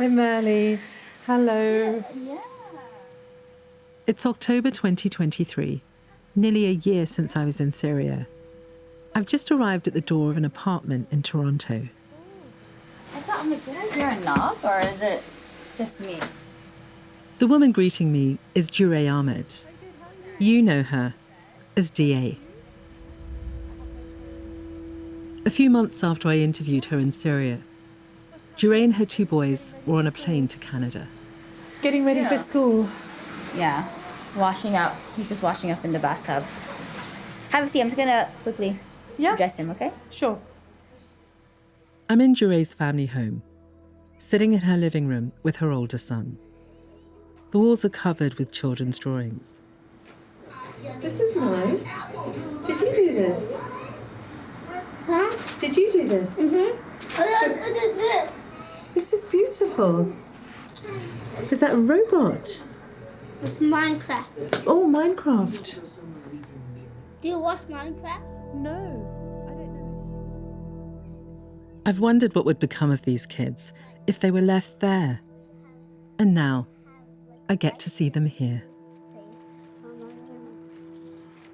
Hi, Merle. Hello. Yeah. It's October 2023, nearly a year since I was in Syria. I've just arrived at the door of an apartment in Toronto. I thought, I'm like, did I hear a knock or is it just me? The woman greeting me is Jure Ahmed. You know her as DA. A few months after I interviewed her in Syria, Jure and her 2 boys were on a plane to Canada. Getting ready for school. Yeah. Washing up. He's just washing up in the bathtub. Have a seat. I'm just going to quickly dress him, okay? Sure. I'm in Jure's family home, sitting in her living room with her older son. The walls are covered with children's drawings. This is nice. Did you do this? Huh? Did you do this? Mm-hmm. I did this. This is beautiful. Is that a robot? It's Minecraft. Oh, Minecraft. Do you watch Minecraft? No, I don't know. I've wondered what would become of these kids if they were left there. And now, I get to see them here.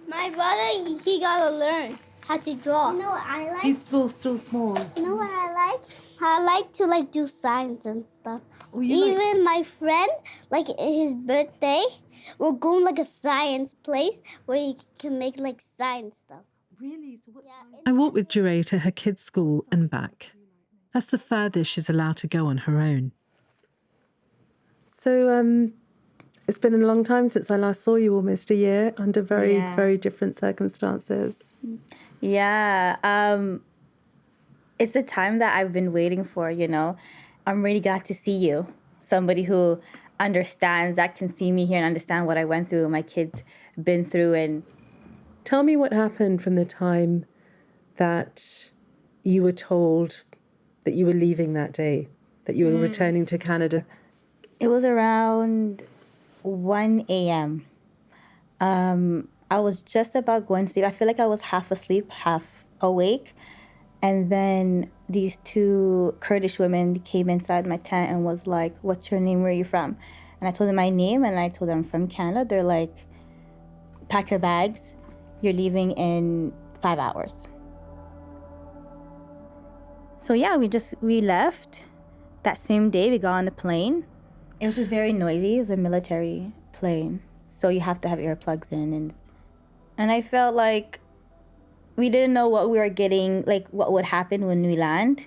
My brother, he gotta learn how to draw. You know what I like? He's still small. You know what I like? I like to do science and stuff. Oh, you Even my friend, his birthday, we're going a science place where you can make science stuff. Really? So what's I walk with Jure to her kids' school and back. That's the furthest she's allowed to go on her own. So, it's been a long time since I last saw you, almost a year, under very different circumstances. Yeah. It's the time that I've been waiting for, I'm really glad to see you. Somebody who understands, that can see me here and understand what I went through, my kids been through. And tell me what happened from the time that you were told that you were leaving that day, that you were returning to Canada. It was around 1 a.m. I was just about going to sleep. I feel like I was half asleep, half awake. And then these 2 Kurdish women came inside my tent and was like, "What's your name? Where are you from?" And I told them my name, and I told them I'm from Canada. They're like, "Pack your bags. You're leaving in 5 hours." So yeah, we left. That same day, we got on a plane. It was just very noisy. It was a military plane. So you have to have earplugs in. And I felt like we didn't know what we were getting, what would happen when we land.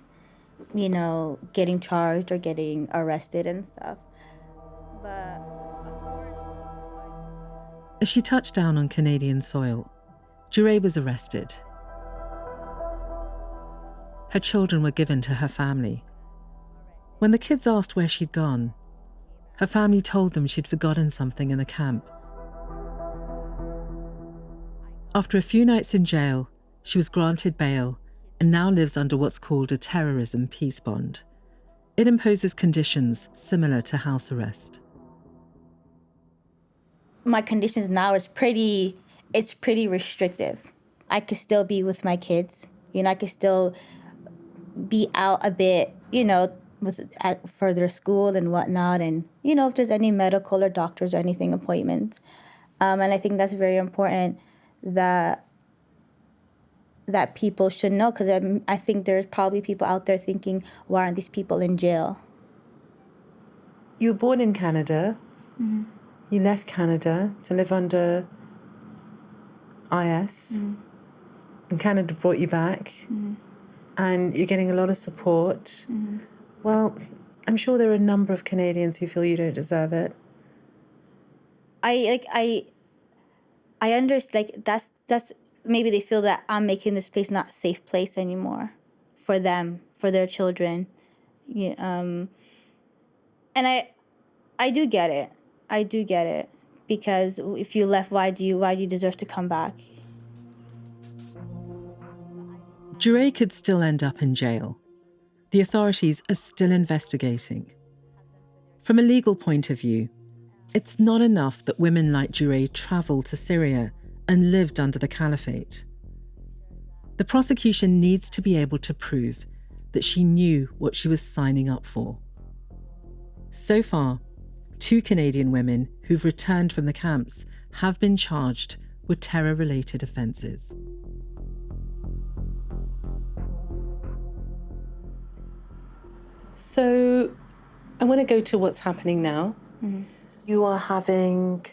Getting charged or getting arrested and stuff. But, of course... As she touched down on Canadian soil, Jure was arrested. Her children were given to her family. When the kids asked where she'd gone, her family told them she'd forgotten something in the camp. After a few nights in jail, she was granted bail and now lives under what's called a terrorism peace bond. It imposes conditions similar to house arrest. My conditions now is pretty restrictive. I could still be with my kids. I could still be out a bit, for their school and whatnot. And, if there's any medical or doctors or anything, appointments. And I think that's very important that people should know, because I think there's probably people out there thinking, why aren't these people in jail? You were born in Canada. Mm-hmm. You left Canada to live under IS. Mm-hmm. And Canada brought you back. Mm-hmm. And you're getting a lot of support. Mm-hmm. Well, I'm sure there are a number of Canadians who feel you don't deserve it. I understand, that's maybe they feel that I'm making this place not a safe place anymore for them, for their children. Yeah, and I do get it. I do get it, because if you left, why do you deserve to come back? Jure could still end up in jail. The authorities are still investigating. From a legal point of view, it's not enough that women like Jure travelled to Syria and lived under the caliphate. The prosecution needs to be able to prove that she knew what she was signing up for. So far, 2 Canadian women who've returned from the camps have been charged with terror-related offences. So I want to go to what's happening now. You are having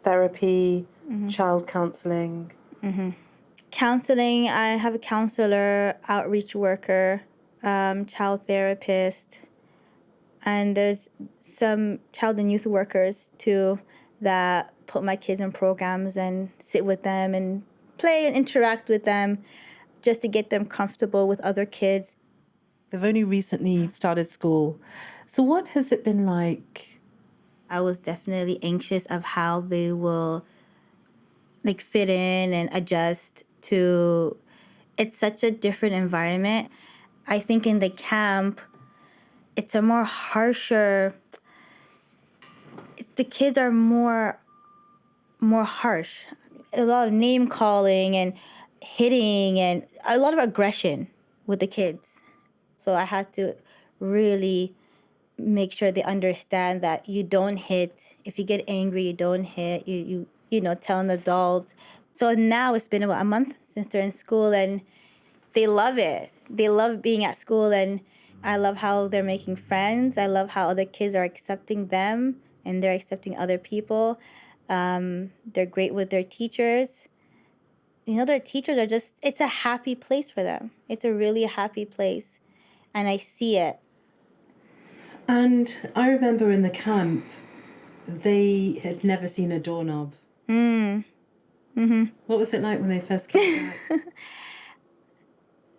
therapy, child counselling. Counseling, I have a counselor, outreach worker, child therapist, and there's some child and youth workers too that put my kids in programs and sit with them and play and interact with them just to get them comfortable with other kids. They've only recently started school. So what has it been like? I was definitely anxious of how they will like fit in and adjust to, it's such a different environment. I think in the camp, it's a more harsher, the kids are more harsh. A lot of name calling and hitting and a lot of aggression with the kids. So I had to really make sure they understand that you don't hit. If you get angry, you don't hit. You tell an adult. So now it's been about a month since they're in school, and they love it. They love being at school, and I love how they're making friends. I love how other kids are accepting them, and they're accepting other people. They're great with their teachers. Their teachers are just, it's a happy place for them. It's a really happy place, and I see it. And I remember in the camp, they had never seen a doorknob. What was it like when they first came back?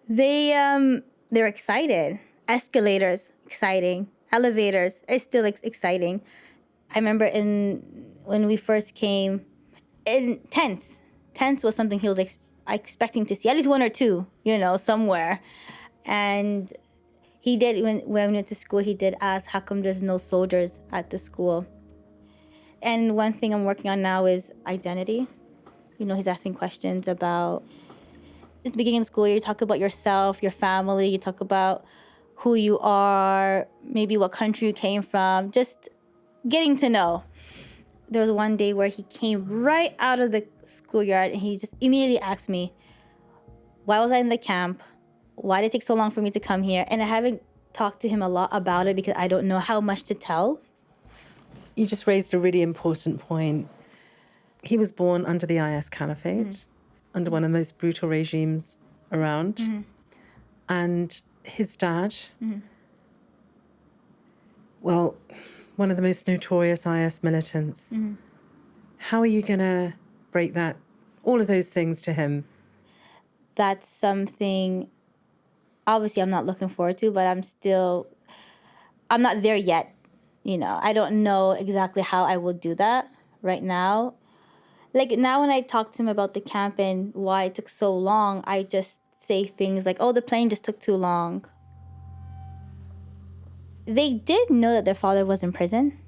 They're excited. Escalators, exciting. Elevators, it's still exciting. I remember when we first came, in tents. Tents was something he was expecting to see, at least one or two, somewhere. And he did, when we went to school, he did ask, how come there's no soldiers at the school? And one thing I'm working on now is identity. He's asking questions about, it's the beginning of school year, you talk about yourself, your family, you talk about who you are, maybe what country you came from, just getting to know. There was one day where he came right out of the schoolyard and he just immediately asked me, why was I in the camp? Why did it take so long for me to come here? And I haven't talked to him a lot about it because I don't know how much to tell. You just raised a really important point. He was born under the IS Caliphate, under one of the most brutal regimes around. And his dad, well, one of the most notorious IS militants. How are you going to break that, all of those things to him? That's something, obviously, I'm not looking forward to, but I'm not there yet. I don't know exactly how I will do that right now. Like now when I talk to him about the camp and why it took so long, I just say things like, oh, the plane just took too long. They did know that their father was in prison,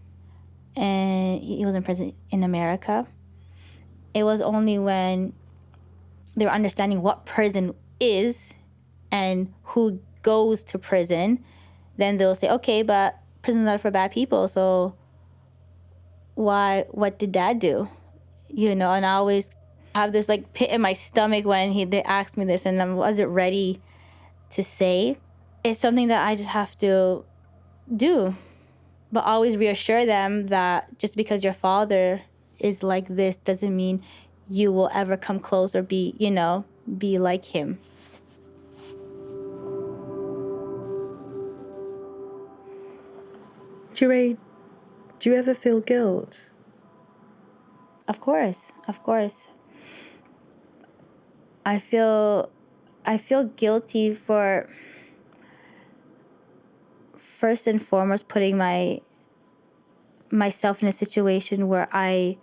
and he was in prison in America. It was only when they were understanding what prison is and who goes to prison, then they'll say, okay, but prison's not for bad people, so what did Dad do? And I always have this like pit in my stomach when they asked me this, and I wasn't ready to say. It's something that I just have to do, but always reassure them that just because your father is like this doesn't mean you will ever come close or be like him. Jure, do you ever feel guilt? Of course. I feel guilty for, first and foremost, putting myself in a situation where I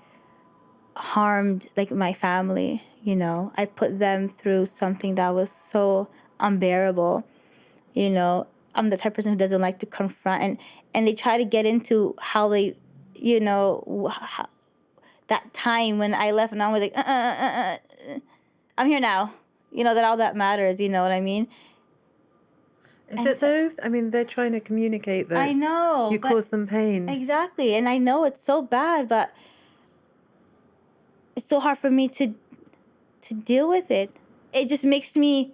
harmed like my family. I put them through something that was so unbearable. I'm the type of person who doesn't like to confront, and they try to get into how they, that time when I left and I was like, I'm here now. That all that matters, you know what I mean? Is it though? I mean, they're trying to communicate that I know you cause them pain. Exactly. And I know it's so bad, but it's so hard for me to deal with it. It just makes me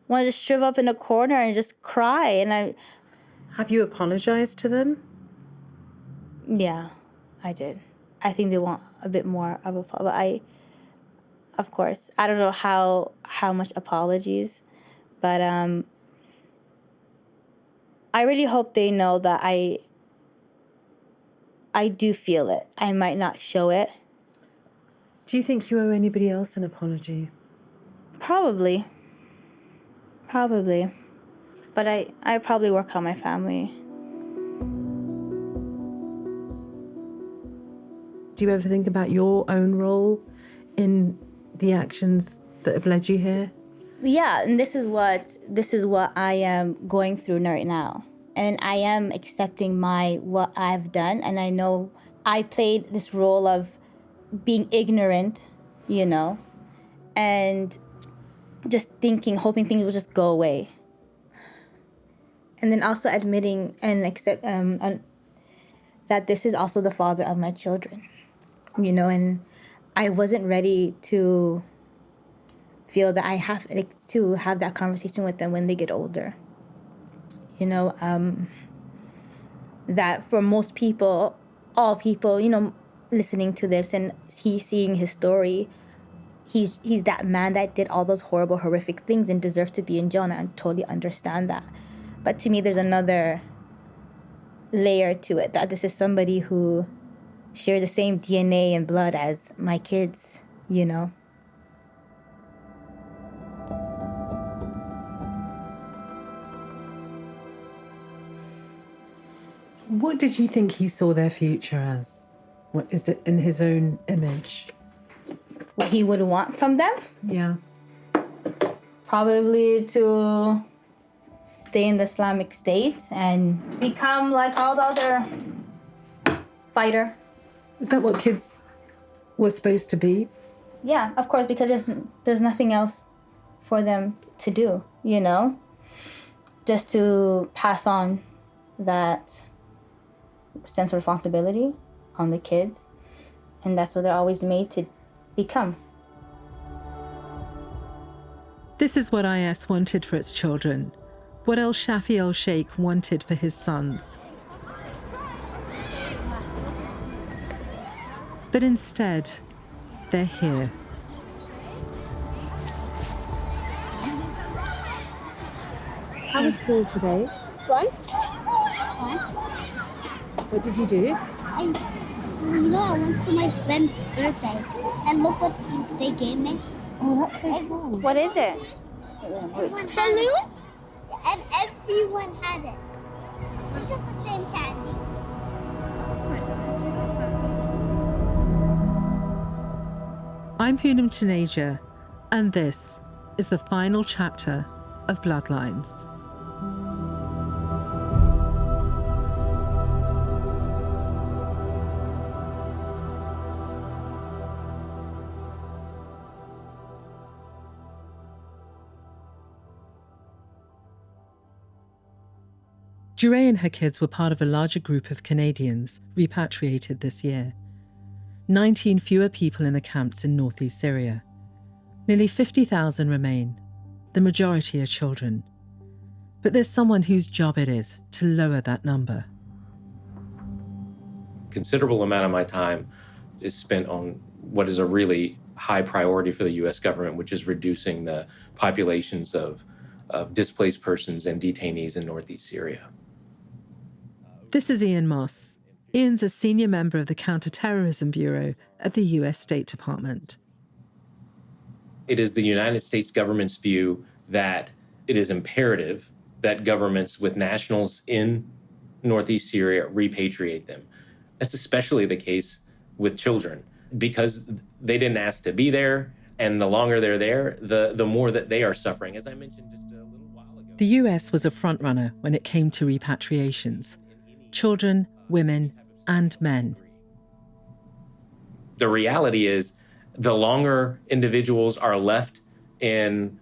want to just shrivel up in a corner and just cry. And Have you apologized to them? Yeah, I did. I think they want a bit more of a, but of course, I don't know how much apologies, but I really hope they know that I do feel it. I might not show it. Do you think you owe anybody else an apology? Probably. But I probably work on my family. Do you ever think about your own role in the actions that have led you here? Yeah, and this is what I am going through right now. And I am accepting what I've done, and I know I played this role of being ignorant, and just hoping things will just go away. And then also admitting and accept that this is also the father of my children, and I wasn't ready to feel that I have to have that conversation with them when they get older. That for most people, all people, listening to this and seeing his story, he's that man that did all those horrible, horrific things and deserves to be in jail, and I totally understand that. But to me, there's another layer to it, that this is somebody who shares the same DNA and blood as my kids, What did you think he saw their future as? What is it in his own image? What he would want from them? Yeah. Probably to stay in the Islamic State and become like all the other fighter. Is that what kids were supposed to be? Yeah, of course, because there's nothing else for them to do, just to pass on that sense of responsibility on the kids, and that's what they're always made to become. This is what IS wanted for its children, what El Shafi El Sheikh wanted for his sons. But instead, they're here. How was school today? Fun? What did you do? I went to my friend's birthday, and look what they gave me. Oh, that's so cool. What is it? Everyone balloon, and everyone had it. It's just the same candy. I'm Poonam Taneja, and this is the final chapter of Bloodlines. Jure and her kids were part of a larger group of Canadians repatriated this year. 19 fewer people in the camps in northeast Syria. Nearly 50,000 remain. The majority are children. But there's someone whose job it is to lower that number. Considerable amount of my time is spent on what is a really high priority for the U.S. government, which is reducing the populations of displaced persons and detainees in northeast Syria. This is Ian Moss. Ian's a senior member of the Counterterrorism Bureau at the U.S. State Department. It is the United States government's view that it is imperative that governments with nationals in northeast Syria repatriate them. That's especially the case with children, because they didn't ask to be there, and the longer they're there, the more that they are suffering. As I mentioned just a little while ago, The U.S. was a frontrunner when it came to repatriations. Children, women, and men. the reality is the longer individuals are left in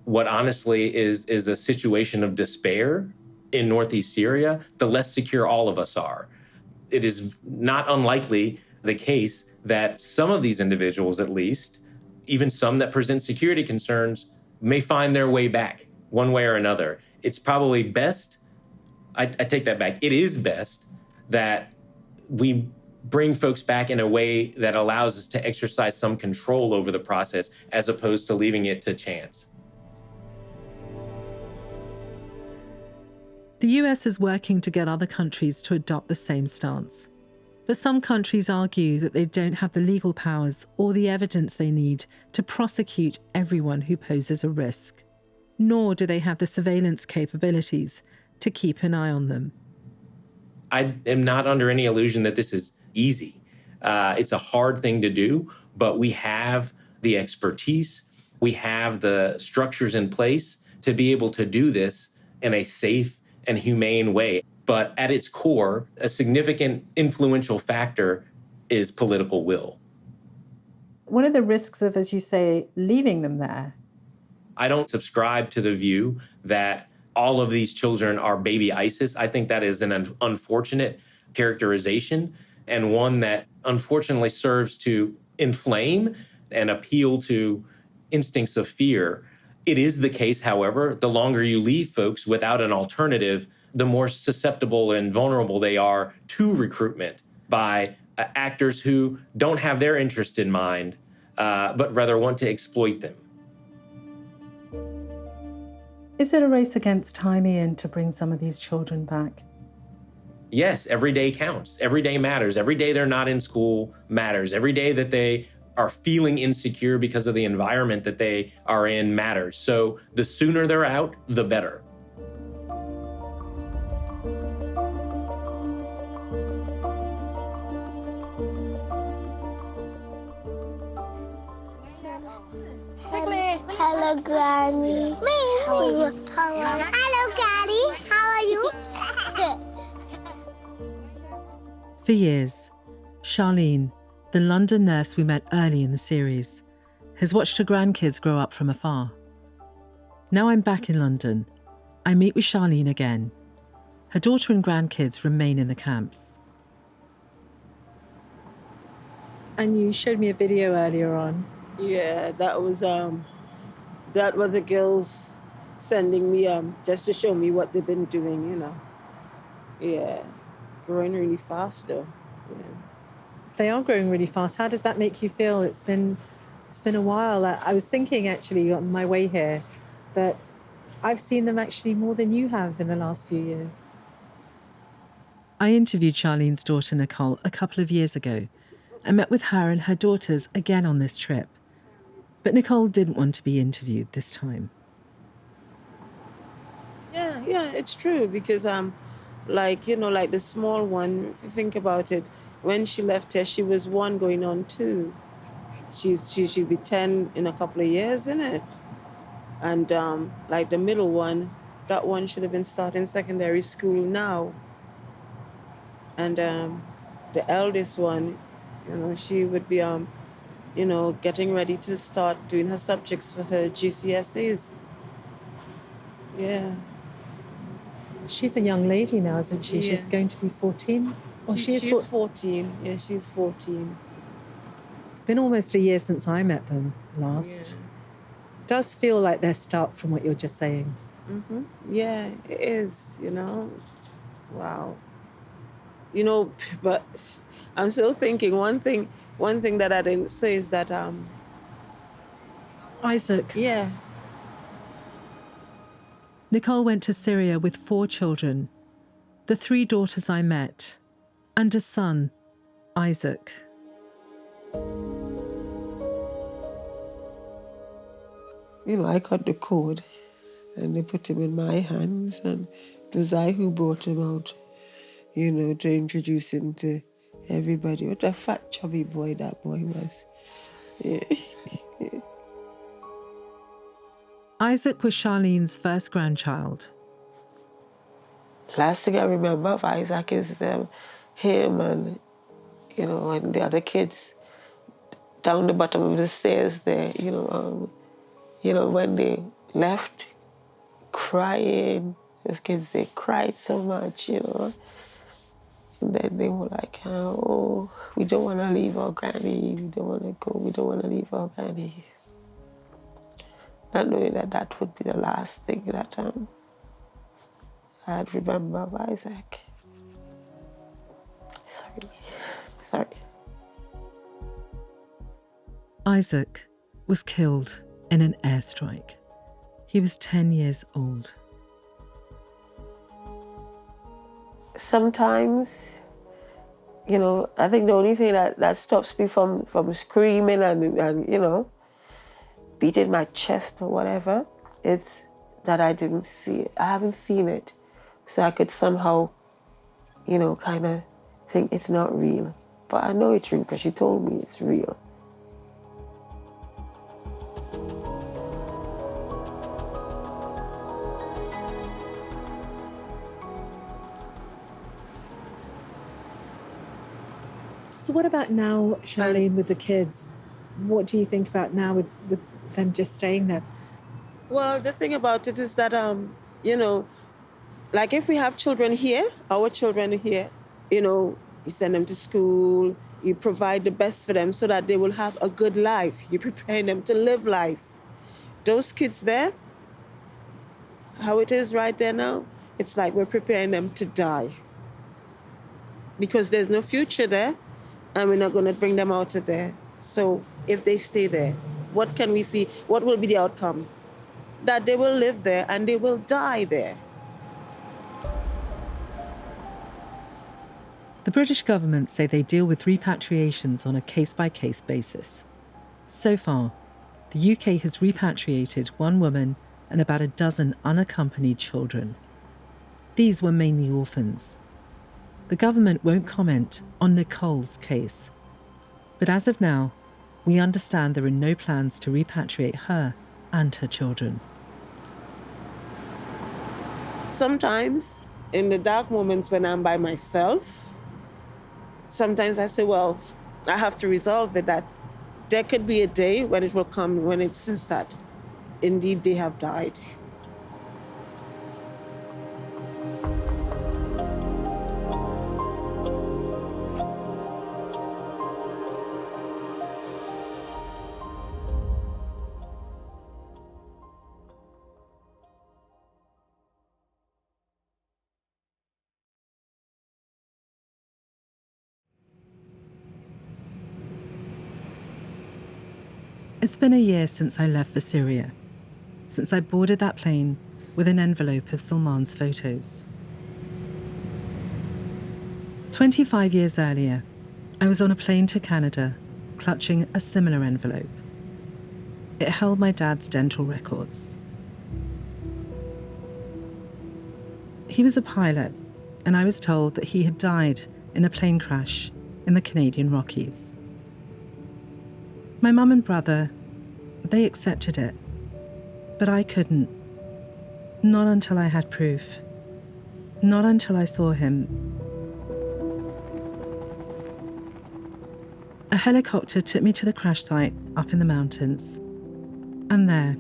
what honestly is a situation of despair in northeast Syria, the less secure all of us are. It is not unlikely the case that some of these individuals, at least, even some that present security concerns, may find their way back one way or another. It's probably best, I take that back, it is best that we bring folks back in a way that allows us to exercise some control over the process as opposed to leaving it to chance. The US is working to get other countries to adopt the same stance. But some countries argue that they don't have the legal powers or the evidence they need to prosecute everyone who poses a risk. Nor do they have the surveillance capabilities to keep an eye on them. I am not under any illusion that this is easy. It's a hard thing to do, but we have the expertise, we have the structures in place to be able to do this in a safe and humane way. But at its core, a significant influential factor is political will. One of the risks of, as you say, leaving them there. I don't subscribe to the view that all of these children are baby ISIS. I think that is an unfortunate characterization and one that unfortunately serves to inflame and appeal to instincts of fear. It is the case, however, the longer you leave folks without an alternative, the more susceptible and vulnerable they are to recruitment by actors who don't have their interest in mind, but rather want to exploit them. Is it a race against time, Ian, to bring some of these children back? Yes, every day counts. Every day matters. Every day they're not in school matters. Every day that they are feeling insecure because of the environment that they are in matters. So the sooner they're out, the better. Hello, Granny. Hello, Granny. How are you? For years, Charlene, the London nurse we met early in the series, has watched her grandkids grow up from afar. Now I'm back in London. I meet with Charlene again. Her daughter and grandkids remain in the camps. And you showed me a video earlier on. Yeah, that was the girls sending me just to show me what they've been doing, you know. Yeah, growing really fast though. Yeah. They are growing really fast. How does that make you feel? It's been a while. I was thinking actually on my way here that I've seen them actually more than you have in the last few years. I interviewed Charlene's daughter Nicole a couple of years ago and met with her and her daughters again on this trip. But Nicole didn't want to be interviewed this time. Yeah, it's true because like the small one, if you think about it, when she left here, she was 1 going on 2. She should be 10 in a couple of years, isn't it? And like the middle one, that one should have been starting secondary school now. And the eldest one, she would be getting ready to start doing her subjects for her GCSEs. Yeah. She's a young lady now, isn't she? Yeah. She's going to be 14? Or she's 14. Yeah, she's 14. It's been almost a year since I met them last. Yeah. It does feel like they're stuck from what you're just saying. Mm-hmm. Yeah, it is, Wow. But I'm still thinking one thing that I didn't say is that Isaac. Yeah. Nicole went to Syria with 4 children, the 3 daughters I met, and a son, Isaac. I got the code and they put him in my hands, and it was I who brought him out, to introduce him to everybody. What a fat, chubby boy that boy was. Yeah. Isaac was Charlene's first grandchild. Last thing I remember of Isaac is him and, and the other kids down the bottom of the stairs there, when they left crying. Those kids, they cried so much, you know. And then they were like, oh, we don't want to leave our granny. We don't want to go. We don't want to leave our granny. Not knowing that that would be the last thing that I'd remember of Isaac. Sorry. Isaac was killed in an airstrike. He was 10 years old. Sometimes, you know, I think the only thing that stops me from screaming and, you know, beating my chest or whatever, it's that I didn't see it. I haven't seen it. So I could somehow, you know, kind of think it's not real. But I know it's real because she told me it's real. So what about now, Charlene, with the kids? What do you think about now with them just staying there? Well, the thing about it is that, you know, like if we have children here, our children here, you know, you send them to school, you provide the best for them so that they will have a good life. You're preparing them to live life. Those kids there, how it is right there now, it's like we're preparing them to die. Because there's no future there, and we're not going to bring them out of there. So if they stay there, what can we see? What will be the outcome? That they will live there and they will die there. The British government say they deal with repatriations on a case-by-case basis. So far, the UK has repatriated one woman and about a dozen unaccompanied children. These were mainly orphans. The government won't comment on Nicole's case. But as of now, we understand there are no plans to repatriate her and her children. Sometimes, in the dark moments when I'm by myself, sometimes I say, well, I have to resolve it, that there could be a day when it will come when it says that indeed they have died. It's been a year since I left for Syria, since I boarded that plane with an envelope of Salmaan's photos. 25 years earlier, I was on a plane to Canada, clutching a similar envelope. It held my dad's dental records. He was a pilot, and I was told that he had died in a plane crash in the Canadian Rockies. My mum and brother, they accepted it, but I couldn't. Not until I had proof. Not until I saw him. A helicopter took me to the crash site up in the mountains, and there,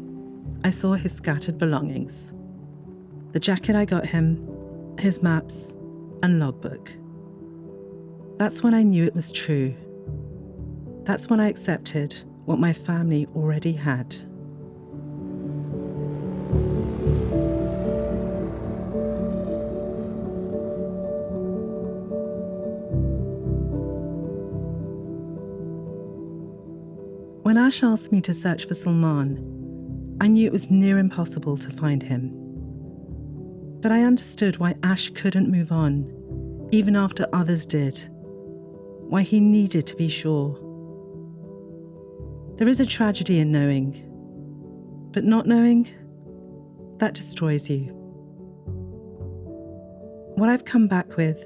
I saw his scattered belongings. The jacket I got him, his maps, and logbook. That's when I knew it was true. That's when I accepted what my family already had. When Ash asked me to search for Salmaan, I knew it was near impossible to find him. But I understood why Ash couldn't move on, even after others did. Why he needed to be sure. There is a tragedy in knowing, but not knowing, that destroys you. What I've come back with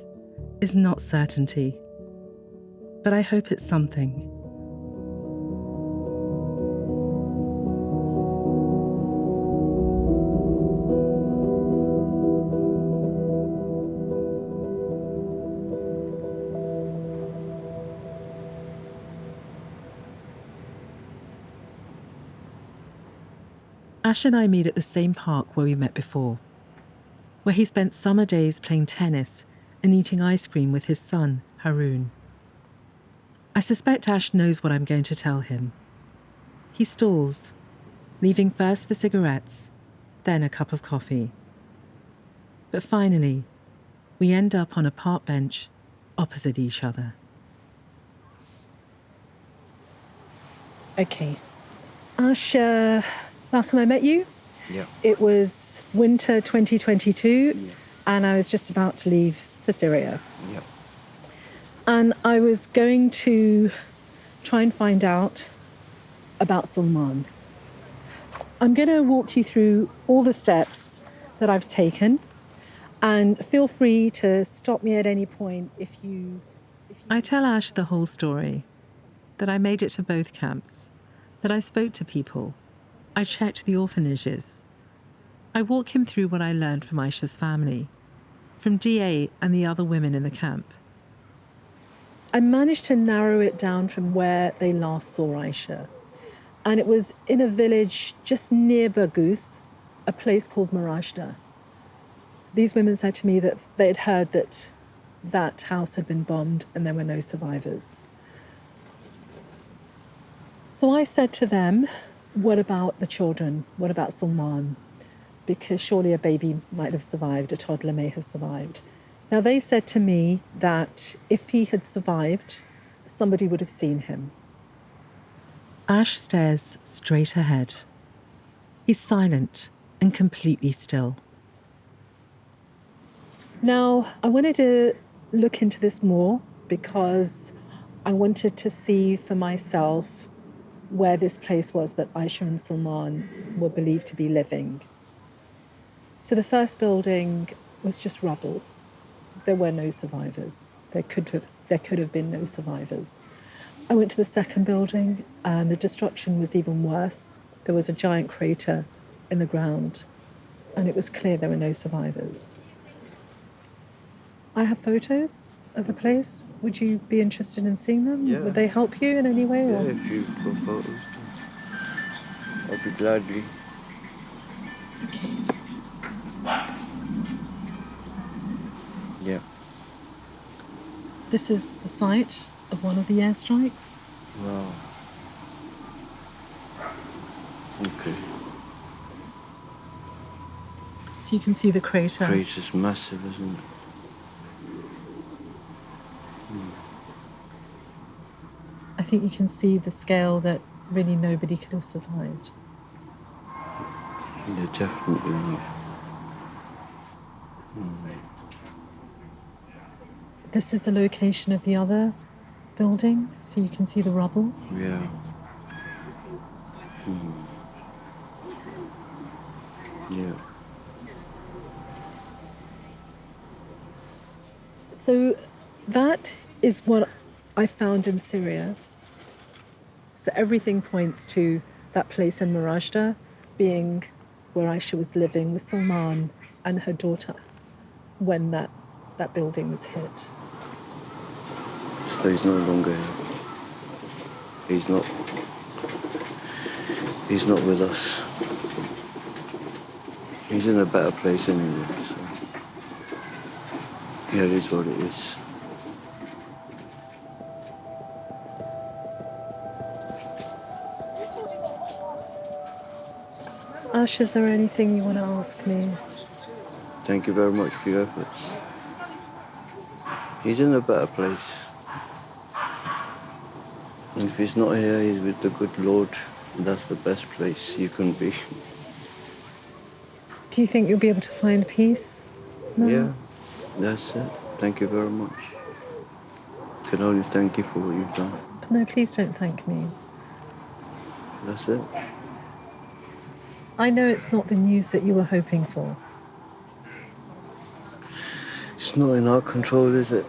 is not certainty, but I hope it's something. Ash and I meet at the same park where we met before, where he spent summer days playing tennis and eating ice cream with his son, Haroon. I suspect Ash knows what I'm going to tell him. He stalls, leaving first for cigarettes, then a cup of coffee. But finally, we end up on a park bench opposite each other. Okay. Ash, last time I met you, it was winter 2022, and I was just about to leave for Syria. And I was going to try and find out about Salmaan. I'm going to walk you through all the steps that I've taken, and feel free to stop me at any point if you... I tell Ash the whole story, that I made it to both camps, that I spoke to people, I checked the orphanages. I walk him through what I learned from Aisha's family, from DA and the other women in the camp. I managed to narrow it down from where they last saw Aisha. And it was in a village just near Baghuz, a place called Marajda. These women said to me that they had heard that that house had been bombed and there were no survivors. So I said to them, what about the children? What about Salmaan? Because surely a baby might have survived, a toddler may have survived. Now they said to me that if he had survived, somebody would have seen him. Ash stares straight ahead. He's silent and completely still. Now, I wanted to look into this more because I wanted to see for myself where this place was that Aisha and Salmaan were believed to be living. So the first building was just rubble. There were no survivors. There could have been no survivors. I went to the second building and the destruction was even worse. There was a giant crater in the ground and it was clear there were no survivors. I have photos of the place. Would you be interested in seeing them? Yeah. Would they help you in any way? Yeah, Or? if you've got photos, I'll be gladly. Okay. Yeah. This is the site of one of the airstrikes. Wow. Okay. So you can see the crater. Crater's massive, isn't it? I think you can see the scale that really nobody could have survived. Yeah, definitely not. This is the location of the other building, so you can see the rubble. Yeah. Yeah. So that is what I found in Syria. So everything points to that place in Marajda being where Aisha was living with Salmaan and her daughter when that building was hit. So he's no longer here. He's not with us. He's in a better place anyway, so yeah, it is what it is. Ash, is there anything you want to ask me? Thank you very much for your efforts. He's in a better place. And if he's not here, he's with the good Lord. That's the best place you can be. Do you think you'll be able to find peace? No? Yeah, that's it. Thank you very much. Can only thank you for what you've done. No, please don't thank me. That's it. I know it's not the news that you were hoping for. It's not in our control, is it?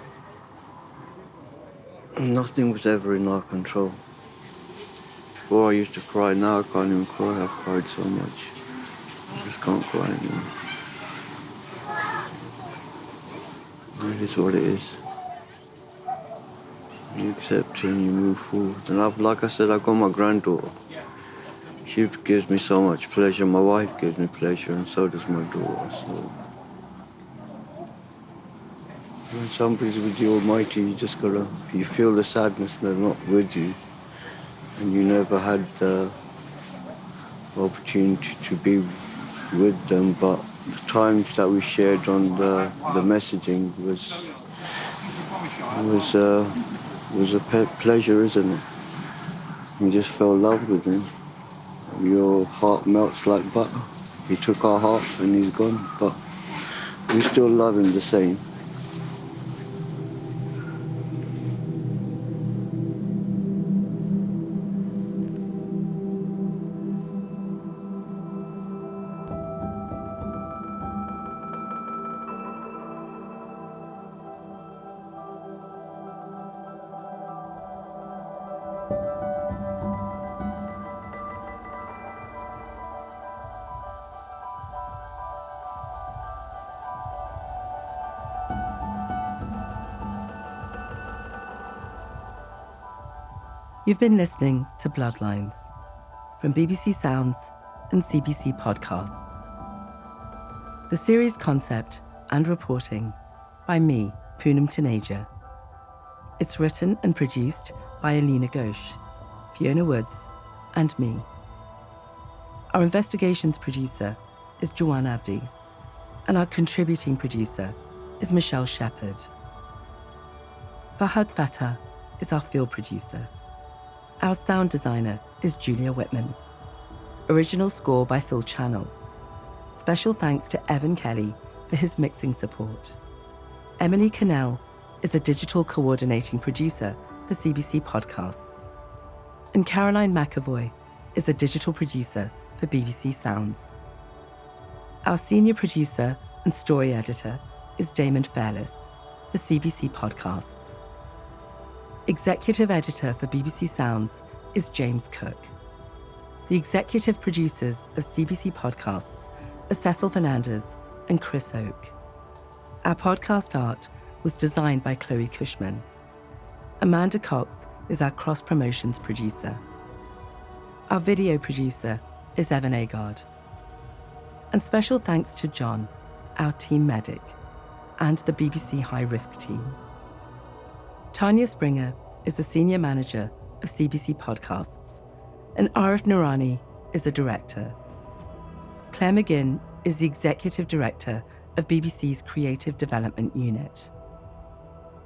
Nothing was ever in our control. Before I used to cry, now I can't even cry. I've cried so much. I just can't cry anymore. It is what it is. You accept it and you move forward. And like I said, I've got my granddaughter. She gives me so much pleasure. My wife gives me pleasure, and so does my daughter. So when somebody's with the Almighty, you feel the sadness they're not with you, and you never had the opportunity to be with them. But the times that we shared on the messaging was a pleasure, isn't it? You just fell in love with him. Your heart melts like butter. He took our heart and he's gone, but we still love him the same. You've been listening to Bloodlines from BBC Sounds and CBC Podcasts. The series concept and reporting by me, Poonam Taneja. It's written and produced by Alina Ghosh, Fiona Woods, and me. Our investigations producer is Joanne Abdi, and our contributing producer is Michelle Shepherd. Fahad Fatah is our field producer. Our sound designer is Julia Whitman. Original score by Phil Channel. Special thanks to Evan Kelly for his mixing support. Emily Cannell is a digital coordinating producer for CBC Podcasts. And Caroline McAvoy is a digital producer for BBC Sounds. Our senior producer and story editor is Damon Fairless for CBC Podcasts. Executive editor for BBC Sounds is James Cook. The executive producers of CBC Podcasts are Cecil Fernandez and Chris Oak. Our podcast art was designed by Chloe Cushman. Amanda Cox is our cross-promotions producer. Our video producer is Evan Agard. And special thanks to John, our team medic, and the BBC High Risk team. Tanya Springer is the senior manager of CBC Podcasts, and Arif Noorani is the director. Claire McGinn is the executive director of BBC's Creative Development Unit.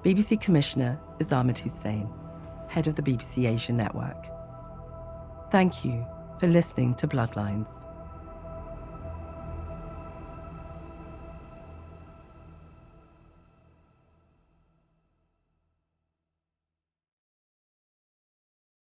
BBC Commissioner is Ahmed Hussein, head of the BBC Asia Network. Thank you for listening to Bloodlines.